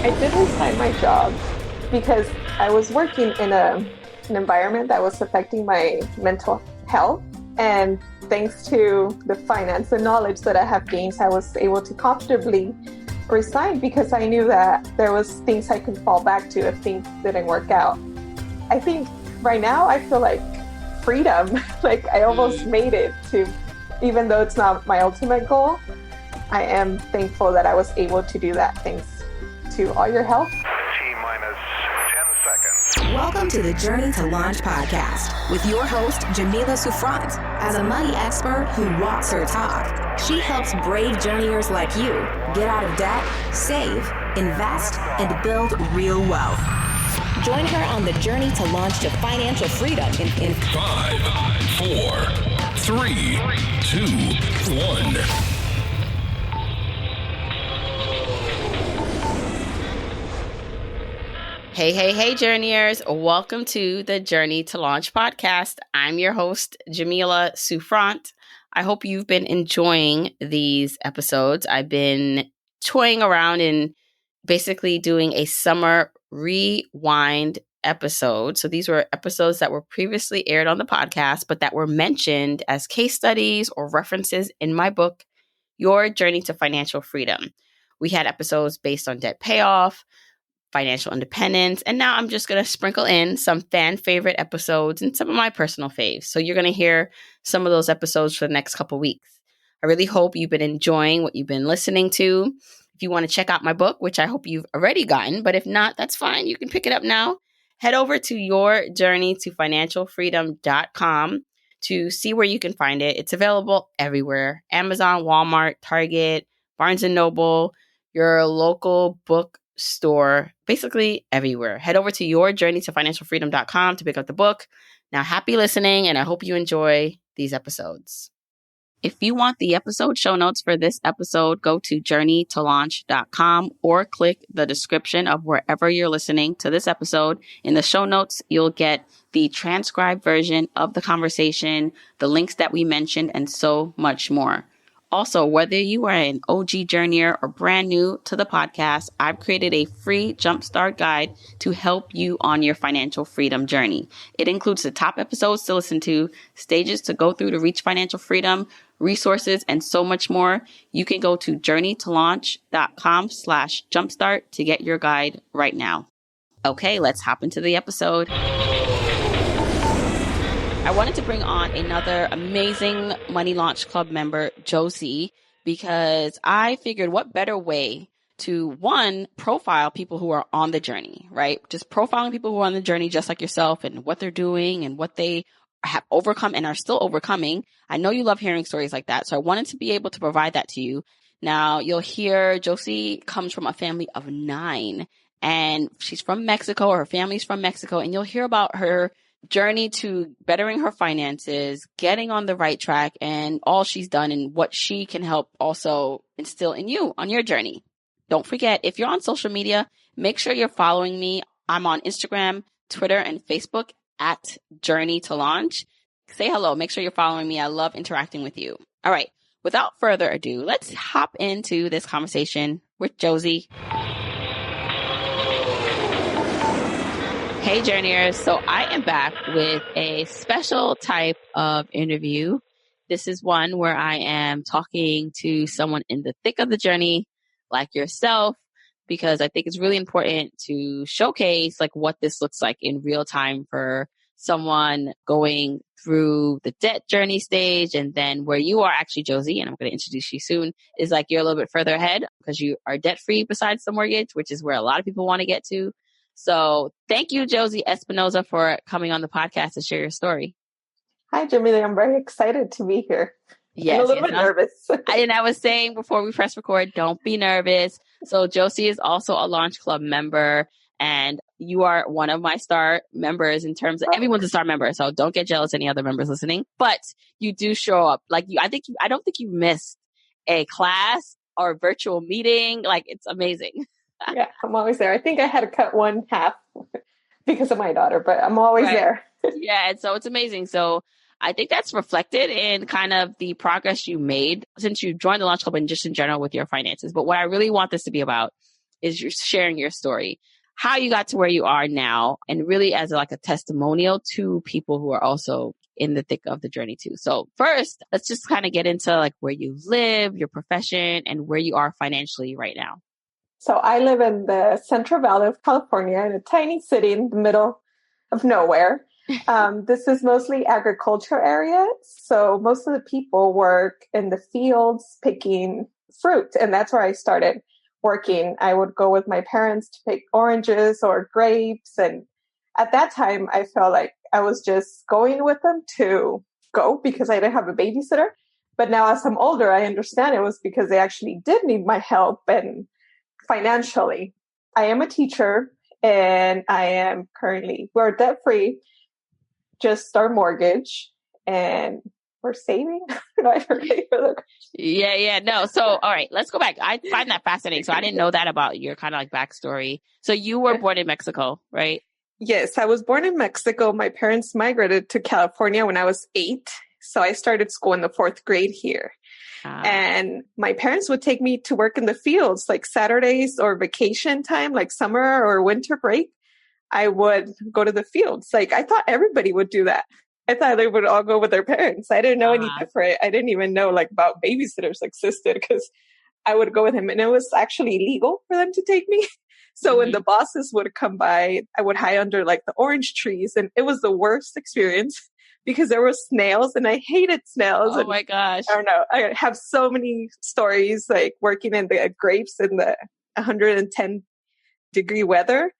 I did resign my job because I was working in an environment that was affecting my mental health. And thanks to the finance and knowledge that I have gained, I was able to comfortably resign because I knew that there was things I could fall back to if things didn't work out. I think right now I feel like freedom, like I almost made it to, even though it's not my ultimate goal, I am thankful that I was able to do that thanks to all your help. T minus 10 seconds. Welcome to the Journey to Launch podcast with your host, Jamila Souffrant. As a money expert who walks her talk, she helps brave journeyers like you get out of debt, save, invest, and build real wealth. Join her on the journey to launch to financial freedom in 5, 4, 3, 2, 1. Hey, journeyers. Welcome to the Journey to Launch podcast. I'm your host, Jamila Souffrant. I hope you've been enjoying these episodes. I've been toying around and basically doing a summer rewind episode. So these were episodes that were previously aired on the podcast, but that were mentioned as case studies or references in my book, Your Journey to Financial Freedom. We had episodes based on debt payoff, financial independence, and now I'm just going to sprinkle in some fan favorite episodes and some of my personal faves. So you're going to hear some of those episodes for the next couple weeks. I really hope you've been enjoying what you've been listening to. If you want to check out my book, which I hope you've already gotten, but if not, that's fine. You can pick it up now. Head over to yourjourneytofinancialfreedom.com to see where you can find it. It's available everywhere: Amazon, Walmart, Target, Barnes & Noble, your local book store, basically everywhere. Head over to yourjourneytofinancialfreedom.com to pick up the book. Now, happy listening, and I hope you enjoy these episodes. If you want the episode show notes for this episode, go to journeytolaunch.com or click the description of wherever you're listening to this episode. In the show notes, you'll get the transcribed version of the conversation, the links that we mentioned, and so much more. Also, whether you are an OG journeyer or brand new to the podcast, I've created a free jumpstart guide to help you on your financial freedom journey. It includes the top episodes to listen to, stages to go through to reach financial freedom, resources, and so much more. You can go to journeytolaunch.com/jumpstart to get your guide right now. Okay, let's hop into the episode. I wanted to bring on another amazing Money Launch Club member, Josie, because I figured what better way to, one, profile people who are on the journey, right? Just profiling people who are on the journey just like yourself and what they're doing and what they have overcome and are still overcoming. I know you love hearing stories like that, so I wanted to be able to provide that to you. Now, you'll hear Josie comes from a family of 9, and she's from Mexico, or her family's from Mexico, and you'll hear about her journey to bettering her finances, getting on the right track, and all she's done and what she can help also instill in you on your journey. Don't forget, if you're on social media, make sure you're following me. I'm on Instagram, Twitter, and Facebook at Journey to Launch. Say hello. Make sure you're following me. I love interacting with you. All right. Without further ado, let's hop into this conversation with Josie. Hey, journeyers. So I am back with a special type of interview. This is one where I am talking to someone in the thick of the journey, like yourself, because I think it's really important to showcase like what this looks like in real time for someone going through the debt journey stage. And then where you are actually, Josie, and I'm going to introduce you soon, is like you're a little bit further ahead because you are debt free besides the mortgage, which is where a lot of people want to get to. So thank you, Josie Espinoza, for coming on the podcast to share your story. Hi, Jamila. I'm very excited to be here. Yes, I'm a little bit nervous. I was saying before we press record, don't be nervous. So Josie is also a Launch Club member, and you are one of my star members in terms of everyone's a star member. So don't get jealous, any other members listening, but you do show up. Like I don't think you missed a class or a virtual meeting. Like, it's amazing. Yeah, I'm always there. I think I had to cut one half because of my daughter, but I'm always there. Yeah, and so it's amazing. So I think that's reflected in kind of the progress you made since you joined the Launch Club and just in general with your finances. But what I really want this to be about is you're sharing your story, how you got to where you are now, and really as like a testimonial to people who are also in the thick of the journey too. So first, let's just kind of get into like where you live, your profession, and where you are financially right now. So I live in the Central Valley of California in a tiny city in the middle of nowhere. This is mostly agriculture area. So most of the people work in the fields picking fruit. And that's where I started working. I would go with my parents to pick oranges or grapes. And at that time, I felt like I was just going with them to go because I didn't have a babysitter. But now as I'm older, I understand it was because they actually did need my help and financially. I am a teacher and I am we're debt free, just our mortgage, and we're saving. Yeah. No. So, all right, let's go back. I find that fascinating. So I didn't know that about your kind of like backstory. So you were born in Mexico, right? Yes, I was born in Mexico. My parents migrated to California when I was 8. So I started school in the 4th grade here. And my parents would take me to work in the fields, like Saturdays or vacation time, like summer or winter break. I would go to the fields. Like I thought everybody would do that. I thought they would all go with their parents. I didn't know any different. I didn't even know like about babysitters existed because I would go with him and it was actually illegal for them to take me. So when the bosses would come by, I would hide under like the orange trees and it was the worst experience because there were snails and I hated snails. Oh my gosh. I don't know. I have so many stories like working in the grapes in the 110-degree weather.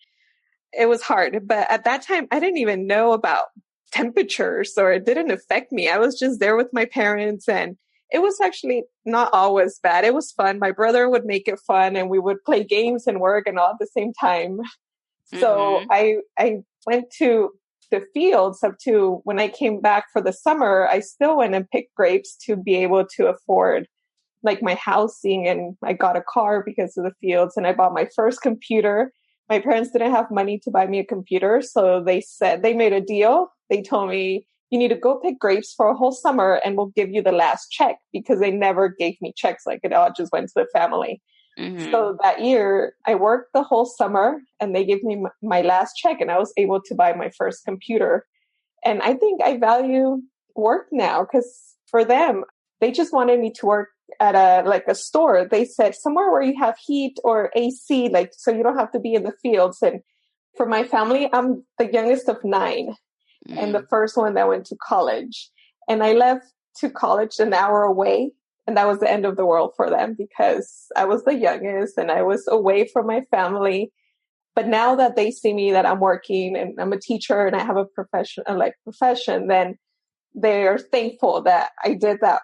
It was hard. But at that time, I didn't even know about temperatures or it didn't affect me. I was just there with my parents and it was actually not always bad. It was fun. My brother would make it fun and we would play games and work and all at the same time. So I went to the fields up to when I came back for the summer, I still went and picked grapes to be able to afford like my housing. And I got a car because of the fields and I bought my first computer. My parents didn't have money to buy me a computer. So they made a deal. They told me, you need to go pick grapes for a whole summer and we'll give you the last check because they never gave me checks. Like it all just went to the family. So that year I worked the whole summer and they gave me my last check and I was able to buy my first computer. And I think I value work now because for them, they just wanted me to work at a store. They said somewhere where you have heat or AC, like, so you don't have to be in the fields. And for my family, I'm the youngest of 9 and the first one that went to college. And I left to college an hour away. And that was the end of the world for them because I was the youngest and I was away from my family. But now that they see me that I'm working and I'm a teacher and I have a profession, then they're thankful that I did that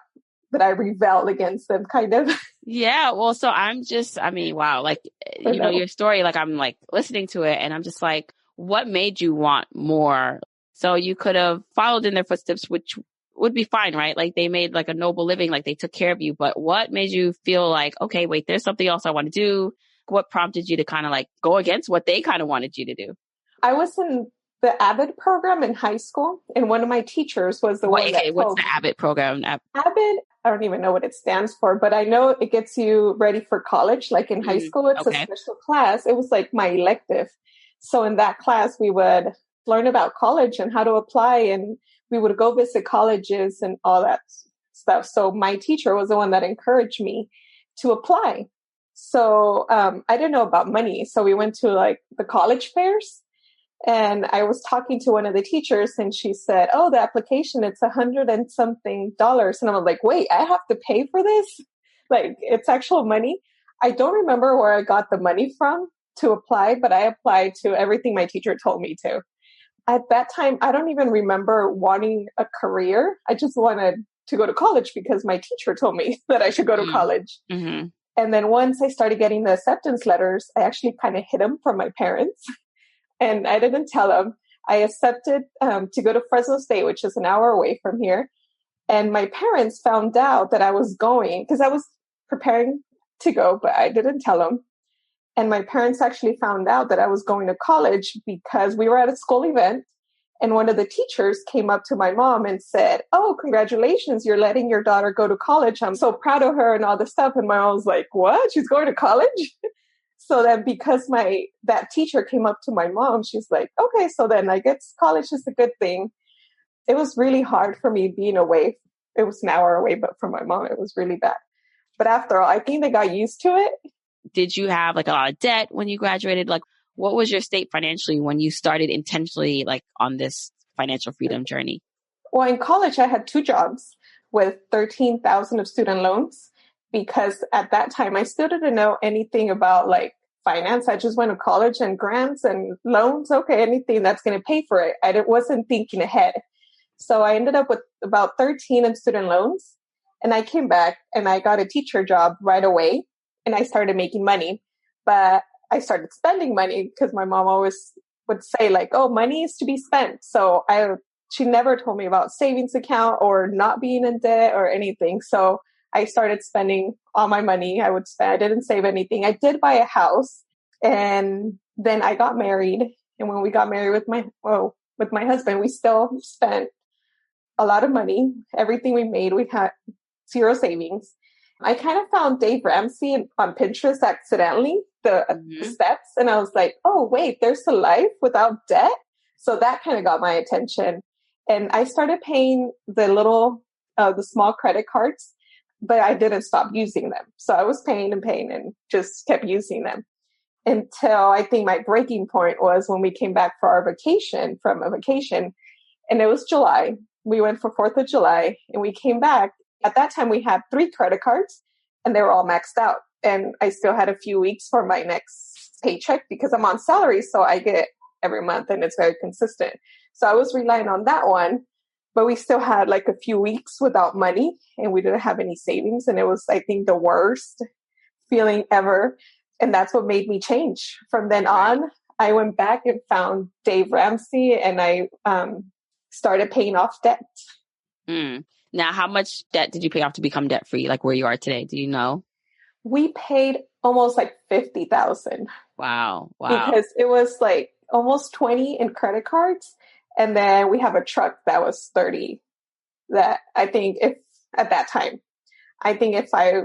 I rebelled against them kind of. Yeah. Well, so wow. Like, your story, like I'm like listening to it and I'm just like, what made you want more? So you could have followed in their footsteps, which would be fine, right? Like they made like a noble living, like they took care of you. But what made you feel like, okay, wait, there's something else I want to do? What prompted you to kind of like go against what they kind of wanted you to do? I was in the ABIT program in high school, and one of my teachers was the one that what's the ABIT program? ABIT, I don't even know what it stands for, but I know it gets you ready for college. Like in high school, it's a special class. It was like my elective. So in that class, we would learn about college and how to apply, and we would go visit colleges and all that stuff. So my teacher was the one that encouraged me to apply. So I didn't know about money. So we went to like the college fairs and I was talking to one of the teachers and she said, oh, the application, it's $100 and something. And I'm like, wait, I have to pay for this? Like it's actual money. I don't remember where I got the money from to apply, but I applied to everything my teacher told me to. At that time, I don't even remember wanting a career. I just wanted to go to college because my teacher told me that I should go to college. And then once I started getting the acceptance letters, I actually kind of hid them from my parents. And I didn't tell them. I accepted to go to Fresno State, which is an hour away from here. And my parents found out that I was going because I was preparing to go, but I didn't tell them. And my parents actually found out that I was going to college because we were at a school event. And one of the teachers came up to my mom and said, oh, congratulations, you're letting your daughter go to college. I'm so proud of her and all this stuff. And my mom was like, what? She's going to college? So then because that teacher came up to my mom, she's like, okay, so then I guess college is a good thing. It was really hard for me being away. It was an hour away, but from my mom, it was really bad. But after all, I think they got used to it. Did you have like a lot of debt when you graduated? Like, what was your state financially when you started intentionally like on this financial freedom journey? Well, in college, I had 2 jobs with 13,000 of student loans because at that time I still didn't know anything about like finance. I just went to college and grants and loans. Okay, anything that's going to pay for it. I wasn't thinking ahead. So I ended up with about 13 in student loans, and I came back and I got a teacher job right away, and I started making money. But I started spending money because my mom always would say like, oh, money is to be spent. So she never told me about savings account or not being in debt or anything. So I started spending all my money. I didn't save anything. I did buy a house, and then I got married. And when we got married with my husband, we still spent a lot of money. Everything we made, we had 0 savings. I kind of found Dave Ramsey on Pinterest accidentally, the steps. And I was like, oh, wait, there's a life without debt. So that kind of got my attention. And I started paying the small credit cards, but I didn't stop using them. So I was paying and just kept using them until I think my breaking point was when we came back for our vacation and it was July. We went for 4th of July and we came back. At that time, we had 3 credit cards and they were all maxed out. And I still had a few weeks for my next paycheck because I'm on salary. So I get every month and it's very consistent. So I was relying on that one, but we still had like a few weeks without money and we didn't have any savings. And it was, I think, the worst feeling ever. And that's what made me change. From then on, I went back and found Dave Ramsey and I started paying off debt. Now, how much debt did you pay off to become debt free? Like where you are today? Do you know? We paid almost like $50,000. Wow. Because it was like almost 20 in credit cards. And then we have a truck that was 30 that I think if I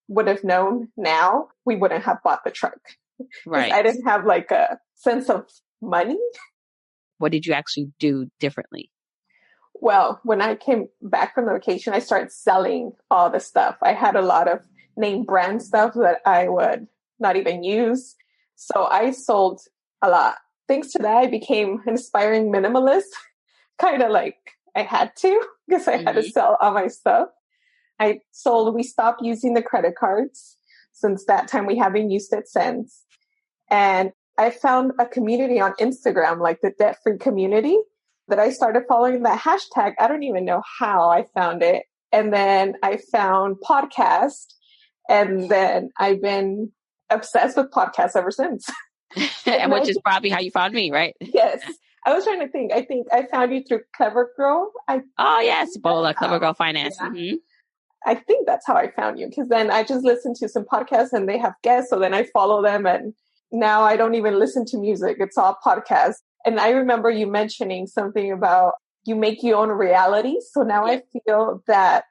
would have known now, we wouldn't have bought the truck. Right. I didn't have like a sense of money. What did you actually do differently? Well, when I came back from the vacation, I started selling all the stuff. I had a lot of name brand stuff that I would not even use. So I sold a lot. Thanks to that, I became an aspiring minimalist. Kind of like I had to because I had to sell all my stuff. We stopped using the credit cards. Since that time, we haven't used it since. And I found a community on Instagram, like the debt-free community, that I started following that hashtag. I don't even know how I found it. And then I found podcast. And then I've been obsessed with podcasts ever since. And which is probably how you found me, right? Yes. I was trying to think. I think I found you through Clever Girl. Yes. Bola, Clever Girl Finance. Yeah. Mm-hmm. I think that's how I found you. Because then I just listened to some podcasts and they have guests. So then I follow them. And now I don't even listen to music. It's all podcasts. And I remember you mentioning something about you make your own reality. So now I feel that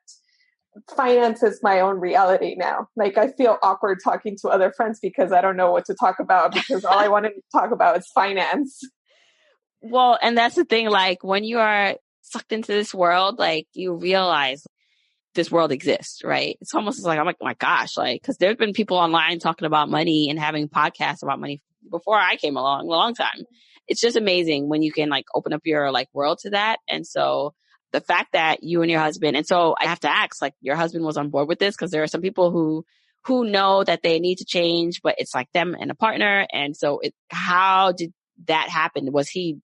finance is my own reality now. Like I feel awkward talking to other friends because I don't know what to talk about because all I want to talk about is finance. Well, and that's the thing, like when you are sucked into this world, like you realize this world exists, right? It's almost like, I'm like, oh my gosh, like, because there's been people online talking about money and having podcasts about money before I came along, a long time. It's just amazing when you can like open up your like world to that. And so the fact that you and your husband, and so I have to ask, like your husband was on board with this because there are some people who know that they need to change, but it's like them and a partner. And so how did that happen? Was he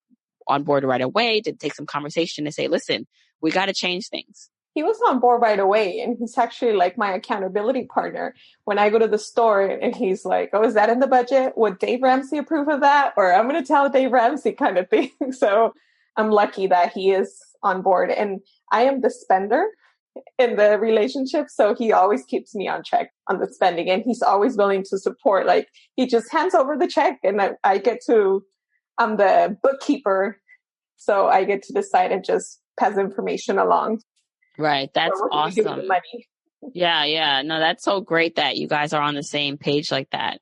on board right away? Did it take some conversation to say, listen, we got to change things? He was on board right away. And he's actually like my accountability partner. When I go to the store and he's like, oh, is that in the budget? Would Dave Ramsey approve of that? Or I'm going to tell Dave Ramsey kind of thing. So I'm lucky that he is on board. And I am the spender in the relationship. So he always keeps me on check on the spending. And he's always willing to support. Like he just hands over the check and I'm the bookkeeper. So I get to decide and just pass information along. Right. That's awesome. Yeah. No, that's so great that you guys are on the same page like that.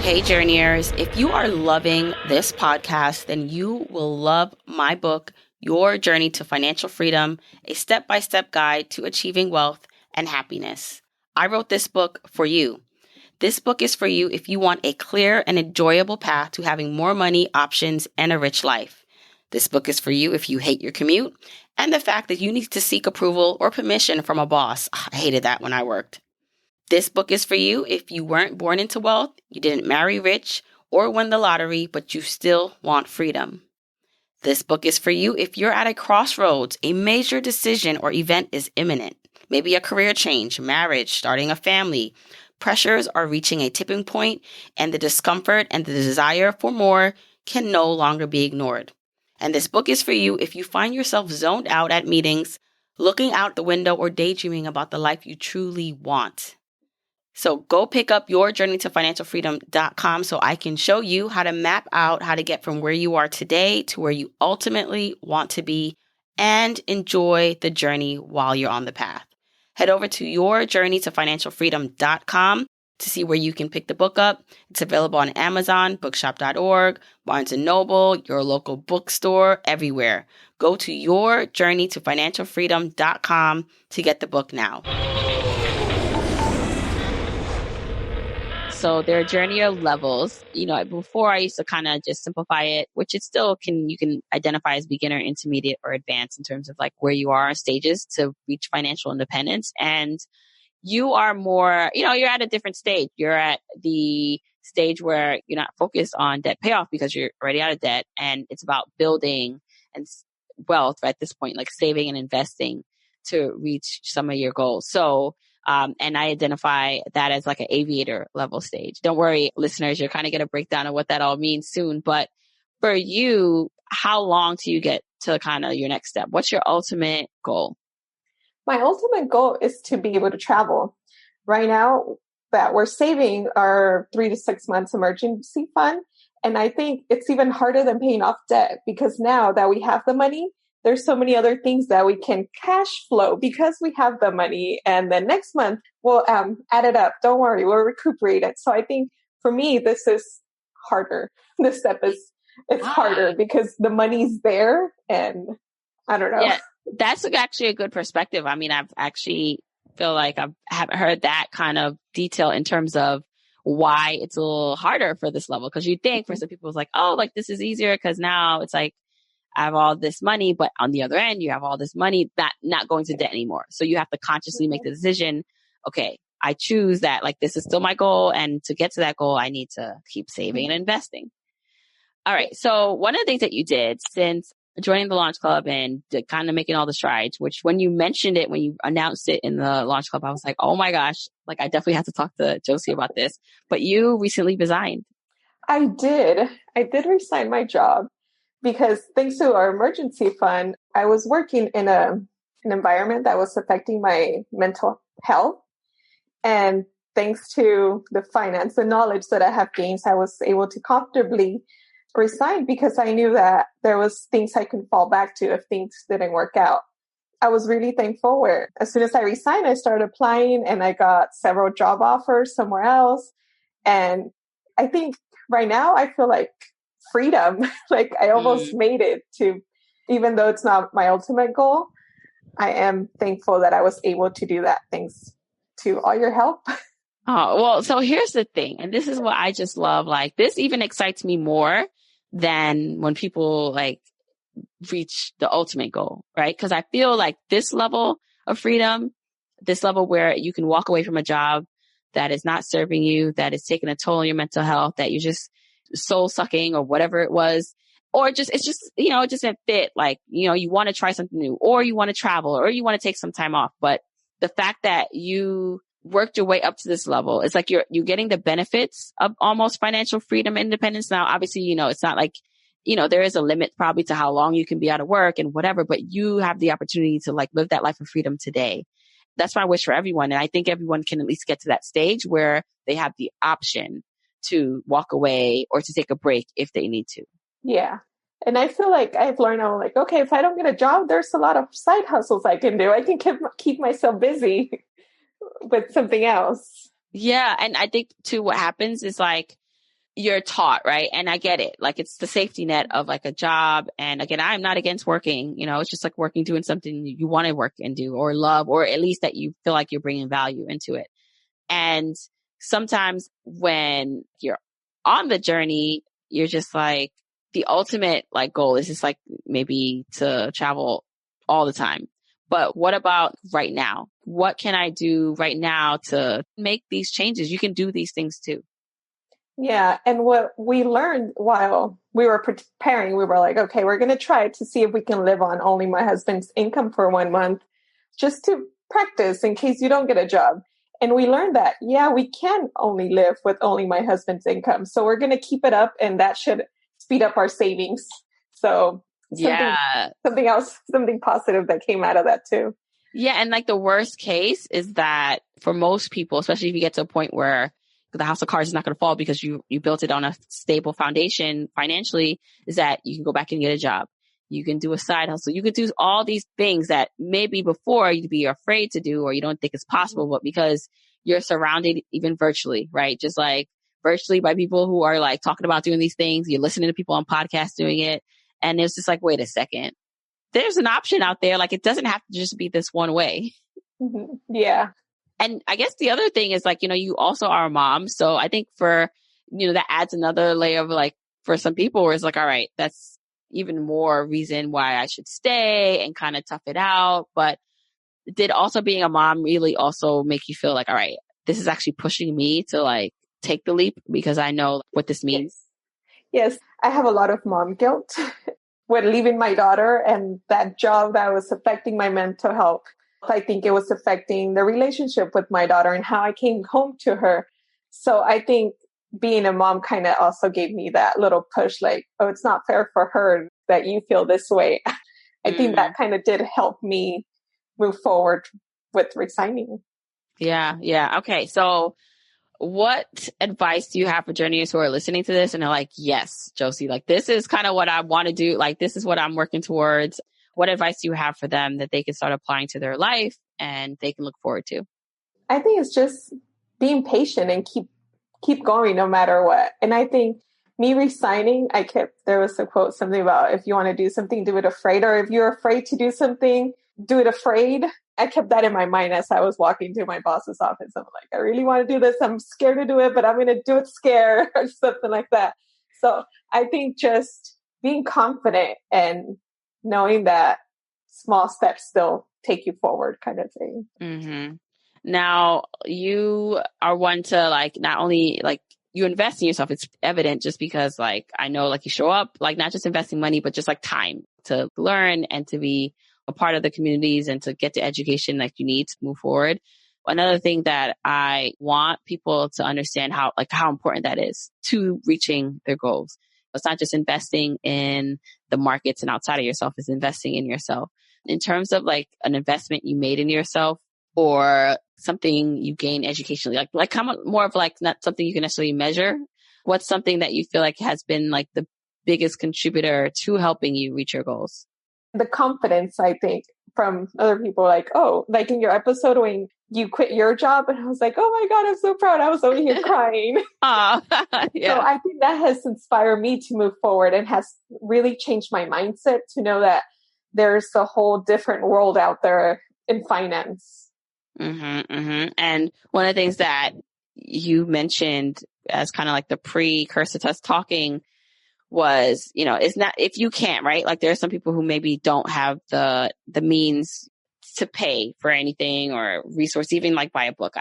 Hey, Journeyers, if you are loving this podcast, then you will love my book, Your Journey to Financial Freedom, a step-by-step guide to achieving wealth and happiness. I wrote this book for you. This book is for you if you want a clear and enjoyable path to having more money, options, and a rich life. This book is for you if you hate your commute and the fact that you need to seek approval or permission from a boss. I hated that when I worked. This book is for you if you weren't born into wealth, you didn't marry rich, or win the lottery, but you still want freedom. This book is for you if you're at a crossroads, a major decision or event is imminent. Maybe a career change, marriage, starting a family. Pressures are reaching a tipping point, and the discomfort and the desire for more can no longer be ignored. And this book is for you if you find yourself zoned out at meetings, looking out the window, or daydreaming about the life you truly want. So go pick up Your Journey to Financial Freedom.com so I can show you how to map out how to get from where you are today to where you ultimately want to be and enjoy the journey while you're on the path. Head over to Your Journey to Financial Freedom.com to see where you can pick the book up. It's available on Amazon, bookshop.org, Barnes & Noble, your local bookstore, everywhere. Go to Your Journey to Financial Freedom.com to get the book now. So there are journey levels. Before I used to kind of just simplify it, which you can identify as beginner, intermediate, or advanced in terms of like where you are stages to reach financial independence. And you are more, you're at a different stage. You're at the stage where you're not focused on debt payoff because you're already out of debt. And it's about building and wealth at this point, like saving and investing to reach some of your goals. So, and I identify that as like an aviator level stage. Don't worry, listeners, you're kind of get a breakdown of what that all means soon. But for you, how long do you get to kind of your next step? What's your ultimate goal? My ultimate goal is to be able to travel. Right now that we're saving our 3 to 6 months emergency fund. And I think it's even harder than paying off debt because now that we have the money, there's so many other things that we can cash flow because we have the money. And then next month we'll add it up. Don't worry, we'll recuperate it. So I think for me, this is harder. This step it's harder because the money's there and I don't know. Yeah, that's actually a good perspective. I mean, I've actually feel like I haven't heard that kind of detail in terms of why it's a little harder for this level. Cause you think for some people it's like, oh, like this is easier because now it's like, I have all this money, but on the other end, you have all this money not going to debt anymore. So you have to consciously make the decision. Okay, I choose that. Like this is still my goal. And to get to that goal, I need to keep saving and investing. All right. So one of the things that you did since joining the Launch Club and kind of making all the strides, which when you mentioned it, when you announced it in the Launch Club, I was like, oh my gosh, like I definitely have to talk to Josie about this. But you recently resigned. I did resign my job because thanks to our emergency fund, I was working in an environment that was affecting my mental health. And thanks to the finance and knowledge that I have gained, I was able to comfortably resign because I knew that there was things I could fall back to if things didn't work out. I was really thankful where as soon as I resigned, I started applying and I got several job offers somewhere else. And I think right now I feel like freedom, like I almost made it to, even though it's not my ultimate goal, I am thankful that I was able to do that. Thanks to all your help. Oh, well, so here's the thing. And this is what I just love. Like this even excites me more than when people like reach the ultimate goal, right? Because I feel like this level of freedom, this level where you can walk away from a job that is not serving you, that is taking a toll on your mental health, that you're just soul sucking or whatever it was, or just, it's just, it just didn't fit. Like, you want to try something new or you want to travel or you want to take some time off. But the fact that you worked your way up to this level, it's like you're getting the benefits of almost financial freedom, independence. Now, obviously, it's not like, there is a limit probably to how long you can be out of work and whatever, but you have the opportunity to like live that life of freedom today. That's my wish for everyone. And I think everyone can at least get to that stage where they have the option to walk away or to take a break if they need to. Yeah. And I feel like I've learned, I'm like, okay, if I don't get a job, there's a lot of side hustles I can do. I can keep myself busy with something else. Yeah. And I think too, what happens is like, you're taught, right? And I get it. Like it's the safety net of like a job. And again, I'm not against working, it's just like working, doing something you want to work and do or love, or at least that you feel like you're bringing value into it. And sometimes when you're on the journey, you're just like, the ultimate like goal is just like maybe to travel all the time. But what about right now? What can I do right now to make these changes? You can do these things too. Yeah. And what we learned while we were preparing, we were like, okay, we're going to try to see if we can live on only my husband's income for 1 month, just to practice in case you don't get a job. And we learned that, yeah, we can only live with only my husband's income. So we're going to keep it up, and that should speed up our savings. So something else, something positive that came out of that too. Yeah. And like the worst case is that for most people, especially if you get to a point where the house of cards is not going to fall because you built it on a stable foundation financially, is that you can go back and get a job. You can do a side hustle. You could do all these things that maybe before you'd be afraid to do or you don't think it's possible, but because you're surrounded even virtually, right? Just like virtually by people who are like talking about doing these things. You're listening to people on podcasts doing it. And it's just like, wait a second. There's an option out there. Like it doesn't have to just be this one way. Mm-hmm. Yeah. And I guess the other thing is like, you also are a mom. So I think for, that adds another layer of like, for some people where it's like, all right, that's even more reason why I should stay and kind of tough it out. But did also being a mom really also make you feel like, all right, this is actually pushing me to like take the leap because I know what this means? Yes. I have a lot of mom guilt with leaving my daughter and that job that was affecting my mental health. I think it was affecting the relationship with my daughter and how I came home to her. So I think being a mom kind of also gave me that little push, like, oh, it's not fair for her that you feel this way. I think that kind of did help me move forward with resigning. Yeah. Yeah. Okay. So what advice do you have for journeyers who are listening to this and are like, yes, Josie, like this is kind of what I want to do. Like, this is what I'm working towards. What advice do you have for them that they can start applying to their life and they can look forward to? I think it's just being patient and keep going no matter what. And I think me resigning, there was a quote, something about if you want to do something, do it afraid, or if you're afraid to do something, do it afraid. I kept that in my mind as I was walking to my boss's office. I'm like, I really want to do this. I'm scared to do it, but I'm going to do it scared or something like that. So I think just being confident and knowing that small steps still take you forward kind of thing. Mm-hmm. Now you are one to like, not only like you invest in yourself, it's evident just because like, I know like you show up, like not just investing money, but just like time to learn and to be a part of the communities and to get the education like you need to move forward. Another thing that I want people to understand how important that is to reaching their goals. It's not just investing in the markets and outside of yourself, it's investing in yourself. In terms of like an investment you made in yourself or something you gain educationally, like how more of like not something you can necessarily measure. What's something that you feel like has been like the biggest contributor to helping you reach your goals? The confidence, I think, from other people, like, oh, like in your episode when you quit your job, and I was like, oh my God, I'm so proud. I was over here crying. Yeah. So I think that has inspired me to move forward and has really changed my mindset to know that there's a whole different world out there in finance. Mm-hmm, mm-hmm. And one of the things that you mentioned as kind of like the precursor to us talking was, it's not, if you can't, right? Like there are some people who maybe don't have the means to pay for anything or resource, even like buy a book.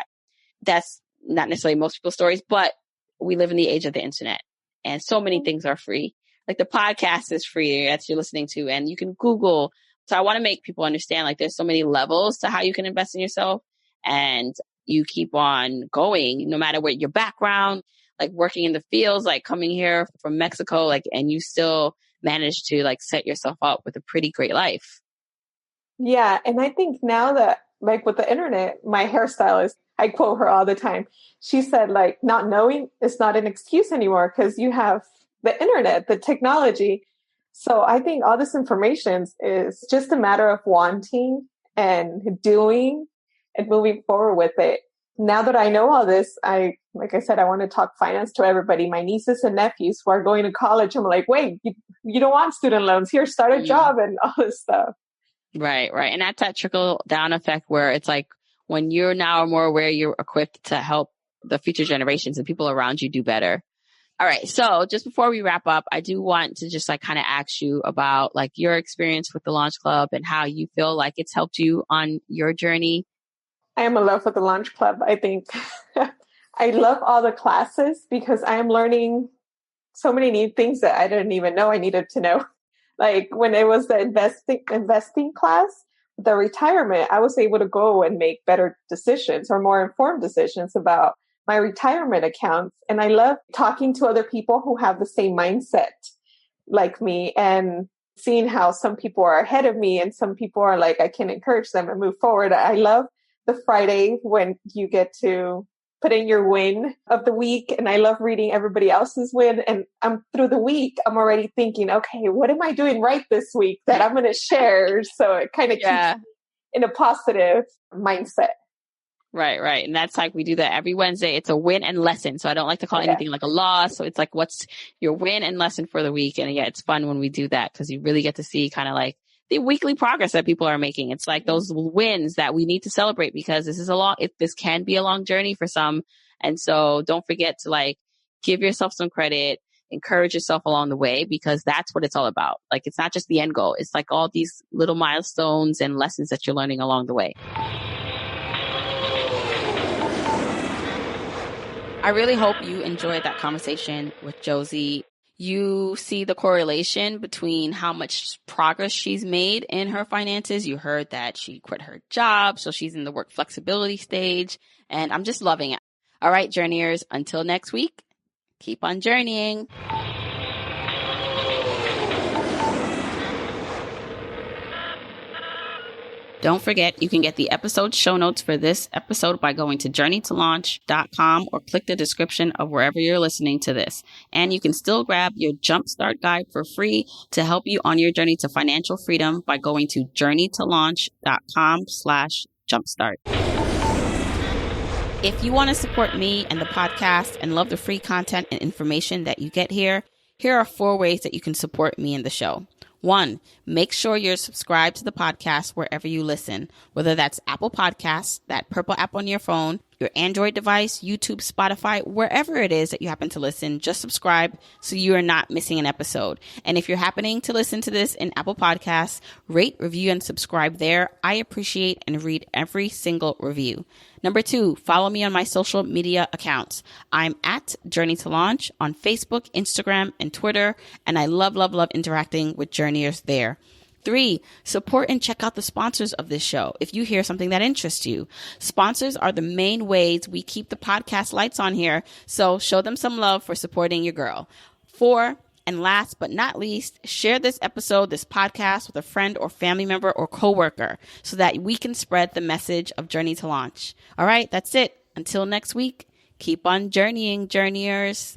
That's not necessarily most people's stories, but we live in the age of the internet and so many things are free. Like the podcast is free that you're listening to and you can Google. So I want to make people understand like there's so many levels to how you can invest in yourself and you keep on going no matter what your background, like working in the fields, like coming here from Mexico, like, and you still manage to like set yourself up with a pretty great life. Yeah. And I think now that like with the internet, my hairstylist, I quote her all the time. She said like not knowing is not an excuse anymore because you have the internet, the technology. So I think all this information is just a matter of wanting and doing and moving forward with it. now that I know all this, like I said, I want to talk finance to everybody. My nieces and nephews who are going to college, I'm like, wait, you don't want student loans. Here, start a job and all this stuff. Right. And that's that trickle down effect where it's like when you're now more aware, you're equipped to help the future generations and people around you do better. All right. So just before we wrap up, I do want to just like kind of ask you about like your experience with the Launch Club and how you feel like it's helped you on your journey. I am in love with the Launch Club. I think I love all the classes because I am learning so many new things that I didn't even know I needed to know. Like when it was the investing class, the retirement, I was able to go and make better decisions or more informed decisions about my retirement accounts. And I love talking to other people who have the same mindset like me and seeing how some people are ahead of me and some people are like, I can encourage them and move forward. I love the Friday when you get to put in your win of the week. And I love reading everybody else's win. And I'm through the week, I'm already thinking, okay, what am I doing right this week that I'm going to share? So it kind of keeps in a positive mindset. Right. And that's like, we do that every Wednesday. It's a win and lesson. So I don't like to call anything like a loss. So it's like, what's your win and lesson for the week? And yeah, it's fun when we do that because you really get to see kind of like the weekly progress that people are making. It's like those wins that we need to celebrate because this can be a long journey for some. And so don't forget to like give yourself some credit, encourage yourself along the way because that's what it's all about. Like, it's not just the end goal. It's like all these little milestones and lessons that you're learning along the way. I really hope you enjoyed that conversation with Josie. You see the correlation between how much progress she's made in her finances. You heard that she quit her job, so she's in the work flexibility stage, and I'm just loving it. All right, journeyers, until next week, keep on journeying. Don't forget, you can get the episode show notes for this episode by going to journeytolaunch.com or click the description of wherever you're listening to this. And you can still grab your Jumpstart Guide for free to help you on your journey to financial freedom by going to journeytolaunch.com/jumpstart. If you want to support me and the podcast and love the free content and information that you get here are 4 ways that you can support me and the show. 1, make sure you're subscribed to the podcast wherever you listen, whether that's Apple Podcasts, that purple app on your phone, your Android device, YouTube, Spotify, wherever it is that you happen to listen, just subscribe so you are not missing an episode. And if you're happening to listen to this in Apple Podcasts, rate, review, and subscribe there. I appreciate and read every single review. Number 2, follow me on my social media accounts. I'm at Journey to Launch on Facebook, Instagram, and Twitter, and I love interacting with journeyers there. 3, support and check out the sponsors of this show if you hear something that interests you. Sponsors are the main ways we keep the podcast lights on here, so show them some love for supporting your girl. 4, and last but not least, share this episode, this podcast with a friend or family member or coworker so that we can spread the message of Journey to Launch. All right, that's it. Until next week, keep on journeying, journeyers.